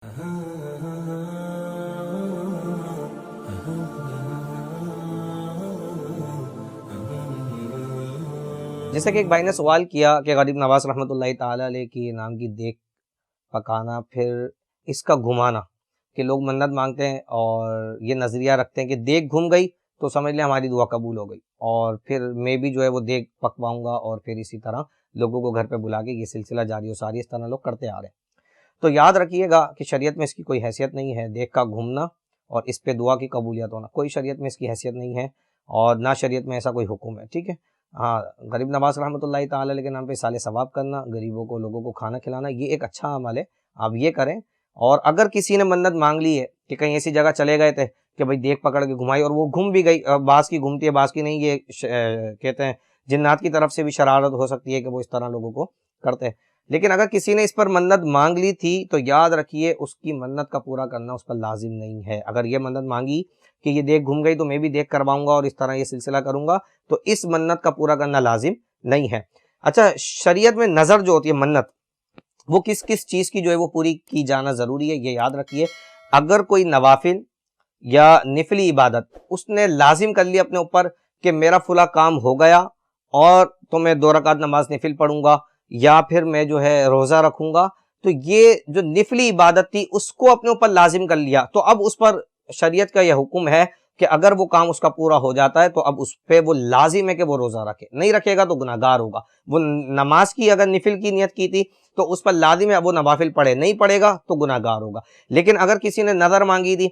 جیسے کہ ایک بھائی نے سوال کیا کہ غریب نواز رحمۃ اللہ تعالی علیہ کی نام کی دیگ پکانا، پھر اس کا گھمانا، کہ لوگ منت مانگتے ہیں اور یہ نظریہ رکھتے ہیں کہ دیگ گھوم گئی تو سمجھ لیں ہماری دعا قبول ہو گئی، اور پھر میں بھی جو ہے وہ دیگ پکواؤں گا اور پھر اسی طرح لوگوں کو گھر پہ بلا کے یہ سلسلہ جاری و ساری اس طرح لوگ کرتے آ رہے ہیں۔ تو یاد رکھیے گا کہ شریعت میں اس کی کوئی حیثیت نہیں ہے، دیگ کا گھومنا اور اس پہ دعا کی قبولیت ہونا، کوئی شریعت میں اس کی حیثیت نہیں ہے اور نہ شریعت میں ایسا کوئی حکم ہے، ٹھیک ہے۔ ہاں، غریب نواز رحمۃ اللہ تعالی علیہ کے نام پہ اصال ثواب کرنا، غریبوں کو، لوگوں کو کھانا کھلانا، یہ ایک اچھا عمل ہے، آپ یہ کریں۔ اور اگر کسی نے منت مانگ لی ہے کہ کہیں ایسی جگہ چلے گئے تھے کہ بھائی دیگ پکڑ کے گھمائی اور وہ گھوم بھی گئی، بعض کی گھومتی ہے بعض کی نہیں، یہ کہتے ہیں جنات کی طرف سے بھی شرارت ہو سکتی ہے کہ وہ اس طرح لوگوں کو کرتے ہیں، لیکن اگر کسی نے اس پر منت مانگ لی تھی تو یاد رکھیے اس کی منت کا پورا کرنا اس پر لازم نہیں ہے۔ اگر یہ منت مانگی کہ یہ دیگ گھوم گئی تو میں بھی دیگ کرواؤں گا اور اس طرح یہ سلسلہ کروں گا، تو اس منت کا پورا کرنا لازم نہیں ہے۔ اچھا، شریعت میں نظر جو ہوتی ہے منت، وہ کس کس چیز کی جو ہے وہ پوری کی جانا ضروری ہے، یہ یاد رکھیے۔ اگر کوئی نوافل یا نفلی عبادت اس نے لازم کر لی اپنے اوپر کہ میرا فلاں کام ہو گیا اور تو میں 2 رکعت نماز نفل پڑھوں گا یا پھر میں جو ہے روزہ رکھوں گا، تو یہ جو نفلی عبادت تھی اس کو اپنے اوپر لازم کر لیا، تو اب اس پر شریعت کا یہ حکم ہے کہ اگر وہ کام اس کا پورا ہو جاتا ہے تو اب اس پہ وہ لازم ہے کہ وہ روزہ رکھے، نہیں رکھے گا تو گناہ گار ہوگا۔ وہ نماز کی اگر نفل کی نیت کی تھی تو اس پر لازم ہے اب وہ نوافل پڑھے، نہیں پڑھے گا تو گناہ گار ہوگا۔ لیکن اگر کسی نے نظر مانگی تھی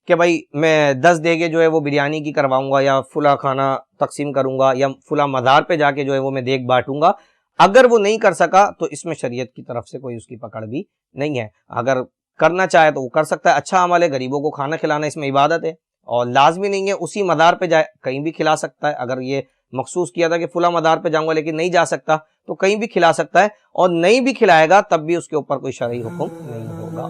کہ بھائی میں 10 دیگیں جو ہے وہ بریانی کی کرواؤں گا یا فلاں کھانا تقسیم کروں گا یا فلاں مزار پہ جا کے جو ہے وہ میں دیگ بانٹوں گا، اگر وہ نہیں کر سکا تو اس میں شریعت کی طرف سے کوئی اس کی پکڑ بھی نہیں ہے۔ اگر کرنا چاہے تو وہ کر سکتا ہے، اچھا عمل ہے، غریبوں کو کھانا کھلانا اس میں عبادت ہے اور لازمی نہیں ہے اسی مدار پہ جائے، کہیں بھی کھلا سکتا ہے۔ اگر یہ مخصوص کیا تھا کہ فلاں مدار پہ جاؤں گا لیکن نہیں جا سکتا تو کہیں بھی کھلا سکتا ہے، اور نہیں بھی کھلائے گا تب بھی اس کے اوپر کوئی شرعی حکم نہیں ہوگا۔